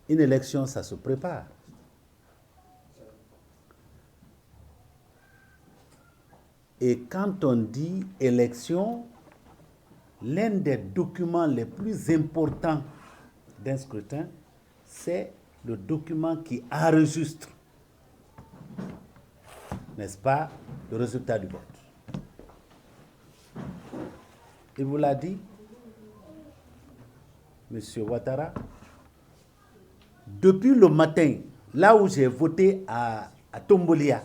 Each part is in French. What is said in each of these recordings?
Une élection, ça se prépare. Et quand on dit élection, l'un des documents les plus importants d'un scrutin, c'est le document qui enregistre, n'est-ce pas, le résultat du vote. Il vous l'a dit, M. Ouattara, depuis le matin, là où j'ai voté à Tombolia,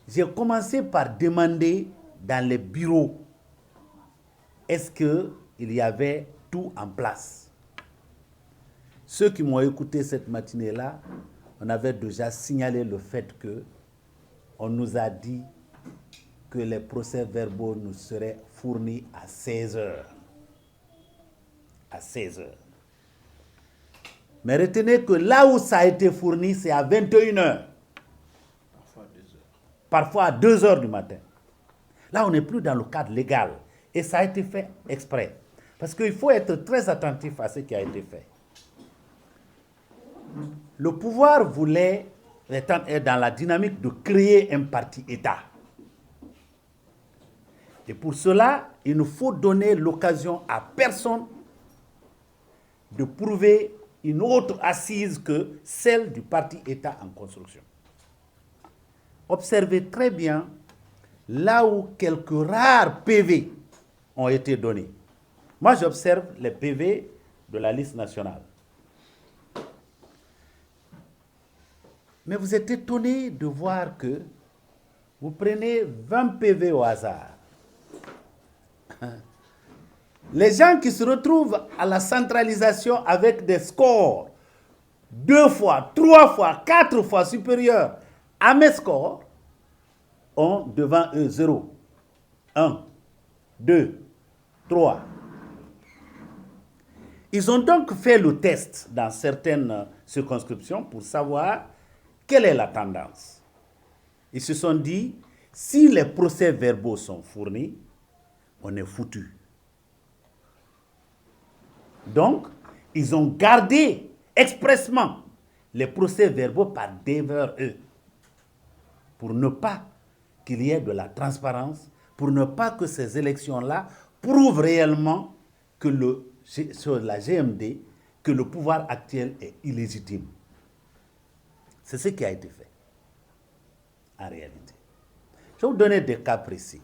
j'ai commencé par demander dans les bureaux, est-ce qu'il y avait tout en place? Ceux qui m'ont écouté cette matinée-là, on avait déjà signalé le fait que on nous a dit que les procès-verbaux nous seraient fournis à 16 heures. À 16 heures. Mais retenez que là où ça a été fourni, c'est à 21 heures. Parfois à 2 heures. Parfois à 2 heures du matin. Là, on n'est plus dans le cadre légal. Et ça a été fait exprès. Parce qu'il faut être très attentif à ce qui a été fait. Le pouvoir voulait être dans la dynamique de créer un parti-État. Et pour cela, il nous faut donner l'occasion à personne de prouver une autre assise que celle du parti-État en construction. Observez très bien là où quelques rares PV ont été donnés. Moi, j'observe les PV de la liste nationale. Mais vous êtes étonné de voir que vous prenez 20 PV au hasard. Les gens qui se retrouvent à la centralisation avec des scores 2 fois, 3 fois, 4 fois supérieurs à mes scores ont devant eux 0, 1, 2, 3. Ils ont donc fait le test dans certaines circonscriptions pour savoir quelle est la tendance. Ils se sont dit, si les procès-verbaux sont fournis, on est foutu. Donc, ils ont gardé expressement les procès-verbaux par devers eux, pour ne pas qu'il y ait de la transparence, pour ne pas que ces élections-là prouvent réellement que sur la GMD, que le pouvoir actuel est illégitime. C'est ce qui a été fait, en réalité. Je vais vous donner des cas précis.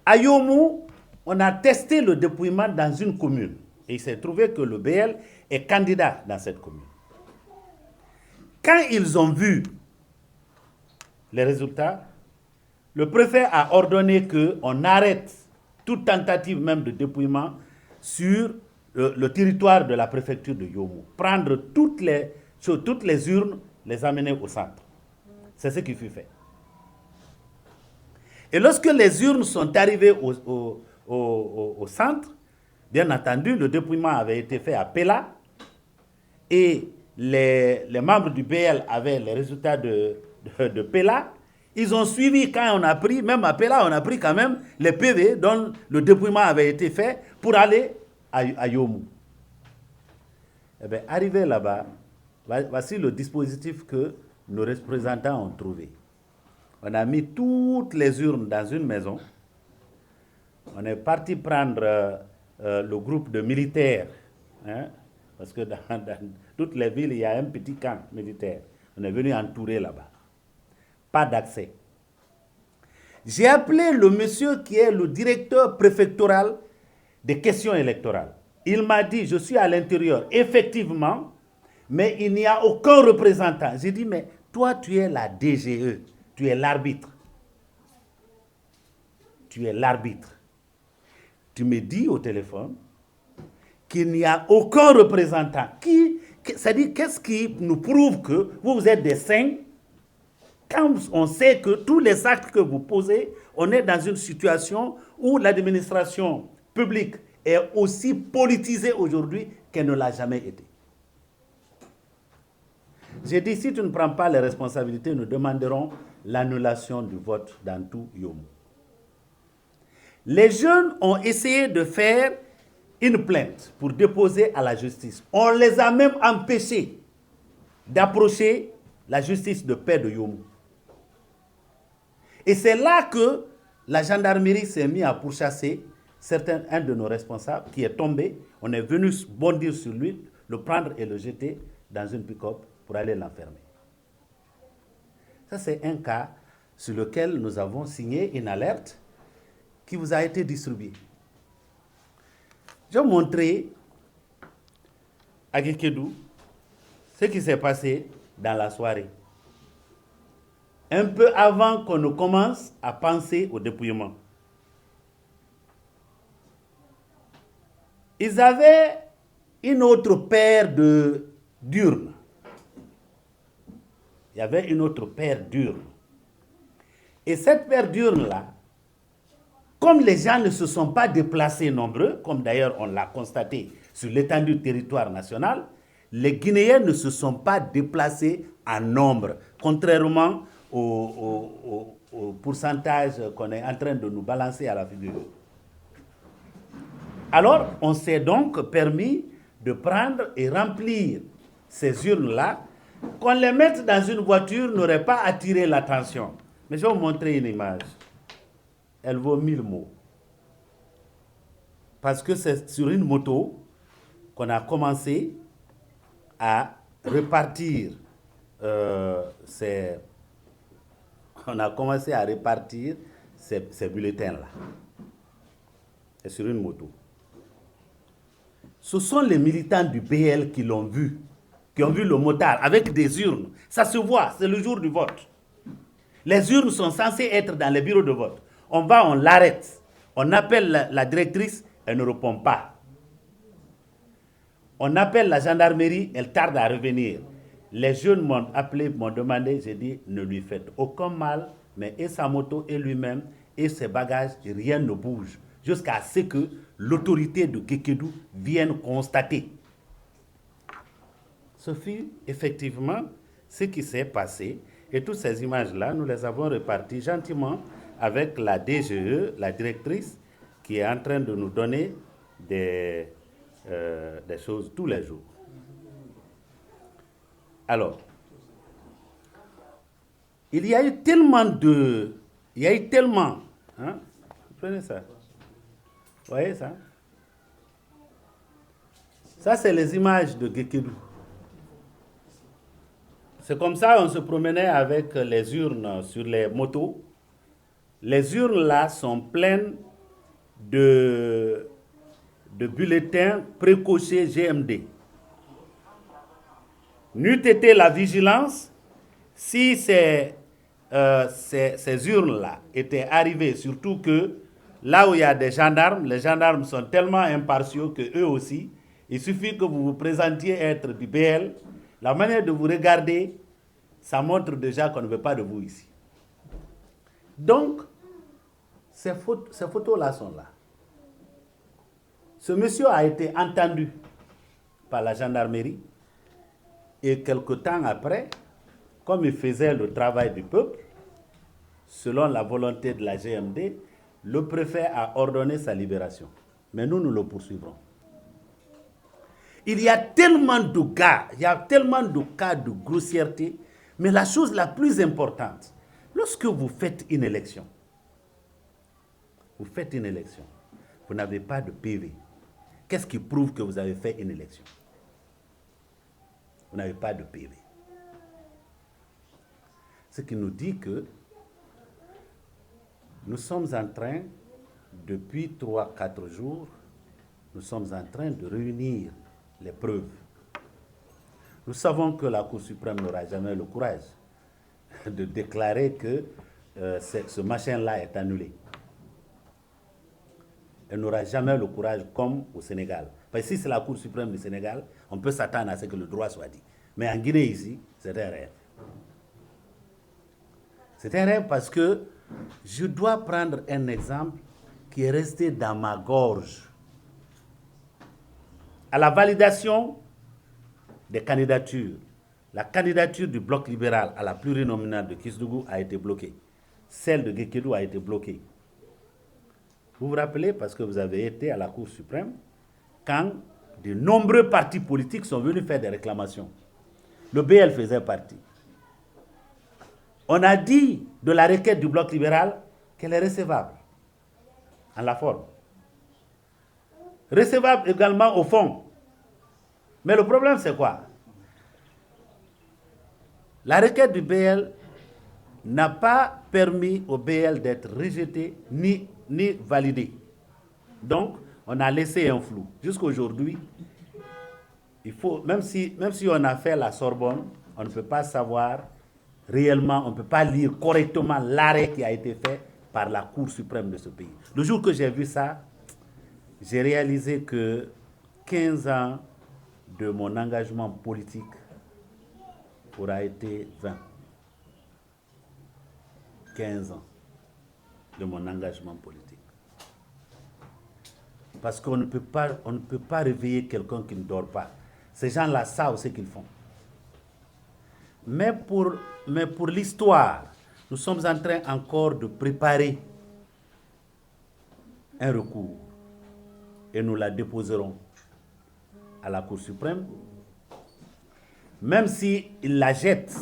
À Yomou, on a testé le dépouillement dans une commune. Et il s'est trouvé que le BL est candidat dans cette commune. Quand ils ont vu les résultats, le préfet a ordonné qu'on arrête toute tentative même de dépouillement sur le territoire de la préfecture de Yomou. Prendre sur toutes les urnes, les amener au centre. C'est ce qui fut fait. Et lorsque les urnes sont arrivées au centre, bien entendu, le dépouillement avait été fait à Pella et les membres du BL avaient les résultats de Pella. Ils ont suivi quand on a pris, même à Pella, on a pris quand même les PV dont le dépouillement avait été fait pour aller à Yomou. Eh bien, arrivé là-bas, voici le dispositif que nos représentants ont trouvé. On a mis toutes les urnes dans une maison. On est parti prendre le groupe de militaires, hein, parce que dans toutes les villes, il y a un petit camp militaire. On est venu entourer là-bas. Pas d'accès. J'ai appelé le monsieur qui est le directeur préfectoral des questions électorales. Il m'a dit, je suis à l'intérieur, effectivement, mais il n'y a aucun représentant. J'ai dit, mais toi, tu es la DGE, tu es l'arbitre. Tu es l'arbitre. Tu me dis au téléphone qu'il n'y a aucun représentant. C'est-à-dire, qu'est-ce qui nous prouve que vous êtes des saints quand on sait que tous les actes que vous posez, on est dans une situation où l'administration publique est aussi politisée aujourd'hui qu'elle ne l'a jamais été. J'ai dit, si tu ne prends pas les responsabilités, nous demanderons l'annulation du vote dans tout Yomou. Les jeunes ont essayé de faire une plainte pour déposer à la justice. On les a même empêchés d'approcher la justice de paix de Yomou. Et c'est là que la gendarmerie s'est mise à pourchasser un de nos responsables qui est tombé. On est venu bondir sur lui, le prendre et le jeter dans une pick-up pour aller l'enfermer. Ça, c'est un cas sur lequel nous avons signé une alerte qui vous a été distribuée. Je vais montrer à Guékédou ce qui s'est passé dans la soirée. Un peu avant qu'on ne commence à penser au dépouillement. Ils avaient une autre paire d'urnes. Il y avait une autre paire d'urnes. Et cette paire d'urnes-là, comme les gens ne se sont pas déplacés nombreux, comme d'ailleurs on l'a constaté sur l'étendue du territoire national, les Guinéens ne se sont pas déplacés en nombre, contrairement au pourcentage qu'on est en train de nous balancer à la figure. Alors, on s'est donc permis de prendre et remplir ces urnes-là. Qu'on les mette dans une voiture n'aurait pas attiré l'attention. Mais je vais vous montrer une image. Elle vaut 1000 mots. Parce que c'est sur une moto qu'on a commencé à répartir ces bulletins-là. C'est sur une moto. Ce sont les militants du BL qui l'ont vu, qui ont vu le motard avec des urnes. Ça se voit, c'est le jour du vote. Les urnes sont censées être dans les bureaux de vote. On va, on l'arrête. On appelle la directrice, elle ne répond pas. On appelle la gendarmerie, elle tarde à revenir. Les jeunes m'ont appelé, m'ont demandé, j'ai dit, ne lui faites aucun mal, mais et sa moto, et lui-même, et ses bagages, rien ne bouge. Jusqu'à ce que l'autorité de Guékédou vienne constater. Ce fut effectivement ce qui s'est passé. Et toutes ces images-là, nous les avons réparties gentiment avec la DGE, la directrice, qui est en train de nous donner des choses tous les jours. Alors, il y a eu tellement hein? Prenez ça. Vous voyez ça? Ça, c'est les images de Guékédou. C'est comme ça on se promenait avec les urnes sur les motos. Les urnes là sont pleines de bulletins précochés GMD. N'eût été la vigilance, si ces urnes là étaient arrivées, surtout que là où il y a des gendarmes, les gendarmes sont tellement impartiaux que eux aussi, il suffit que vous vous présentiez être du BL. La manière de vous regarder, ça montre déjà qu'on ne veut pas de vous ici. Donc, ces photos-là sont là. Ce monsieur a été entendu par la gendarmerie et quelque temps après, comme il faisait le travail du peuple, selon la volonté de la GMD, le préfet a ordonné sa libération. Mais nous le poursuivrons. Il y a tellement de cas, il y a tellement de cas de grossièreté, mais la chose la plus importante, lorsque vous faites une élection, vous n'avez pas de PV. Qu'est-ce qui prouve que vous avez fait une élection? Vous n'avez pas de PV. Ce qui nous dit que nous sommes en train, depuis 3-4 jours, nous sommes en train de réunir les preuves. Nous savons que la Cour suprême n'aura jamais le courage de déclarer que ce machin-là est annulé. Elle n'aura jamais le courage comme au Sénégal. Parce que si c'est la Cour suprême du Sénégal, on peut s'attendre à ce que le droit soit dit. Mais en Guinée ici, c'est un rêve. C'est un rêve parce que je dois prendre un exemple qui est resté dans ma gorge. À la validation des candidatures, la candidature du bloc libéral à la plurinominale de Kisdougou a été bloquée. Celle de Guékédou a été bloquée. Vous vous rappelez, parce que vous avez été à la Cour suprême, quand de nombreux partis politiques sont venus faire des réclamations. Le BL faisait partie. On a dit de la requête du bloc libéral qu'elle est recevable, en la forme. Recevable également au fond. Mais le problème, c'est quoi? La requête du BL n'a pas permis au BL d'être rejeté ni validé. Donc, on a laissé un flou. Jusqu'à aujourd'hui, il faut, même si on a fait la Sorbonne, on ne peut pas savoir réellement, on ne peut pas lire correctement l'arrêt qui a été fait par la Cour suprême de ce pays. Le jour que j'ai vu ça, j'ai réalisé que 15 ans de mon engagement politique aura été 20. 15 ans de mon engagement politique. Parce qu'on ne peut pas réveiller quelqu'un qui ne dort pas. Ces gens-là savent ce qu'ils font. Mais pour l'histoire, nous sommes en train encore de préparer un recours et nous la déposerons à la Cour suprême. Même s'il la jette,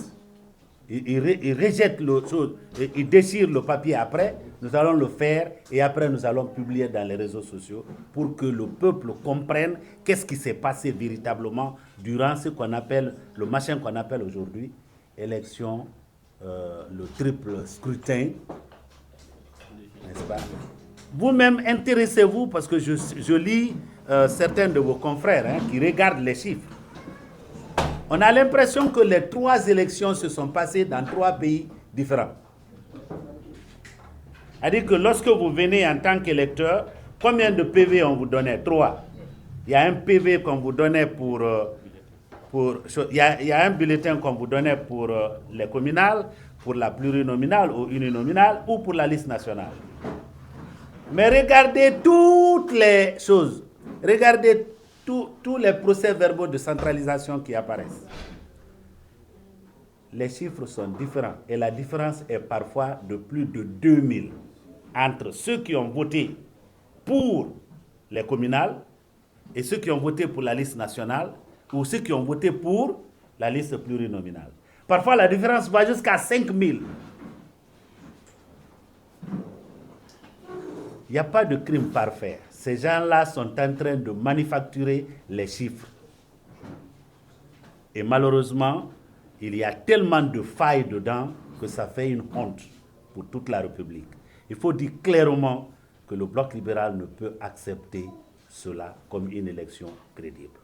il rejette le chose, il déchire le papier après, nous allons le faire et après nous allons publier dans les réseaux sociaux pour que le peuple comprenne qu'est-ce qui s'est passé véritablement durant ce qu'on appelle, le machin qu'on appelle aujourd'hui, élection, le triple scrutin, n'est-ce pas? Vous-même, intéressez-vous, parce que je lis certains de vos confrères qui regardent les chiffres. On a l'impression que les 3 élections se sont passées dans 3 pays différents. C'est-à-dire que lorsque vous venez en tant qu'électeur, combien de PV on vous donnait? 3. Il y a un PV qu'on vous donnait il y a un bulletin qu'on vous donnait pour les communales, pour la plurinominale ou uninominale, ou pour la liste nationale. Mais regardez toutes les choses. Regardez tous les procès-verbaux de centralisation qui apparaissent. Les chiffres sont différents et la différence est parfois de plus de 2000 entre ceux qui ont voté pour les communales et ceux qui ont voté pour la liste nationale ou ceux qui ont voté pour la liste plurinominale. Parfois, la différence va jusqu'à 5000. Il n'y a pas de crime parfait. Ces gens-là sont en train de manufacturer les chiffres. Et malheureusement, il y a tellement de failles dedans que ça fait une honte pour toute la République. Il faut dire clairement que le bloc libéral ne peut accepter cela comme une élection crédible.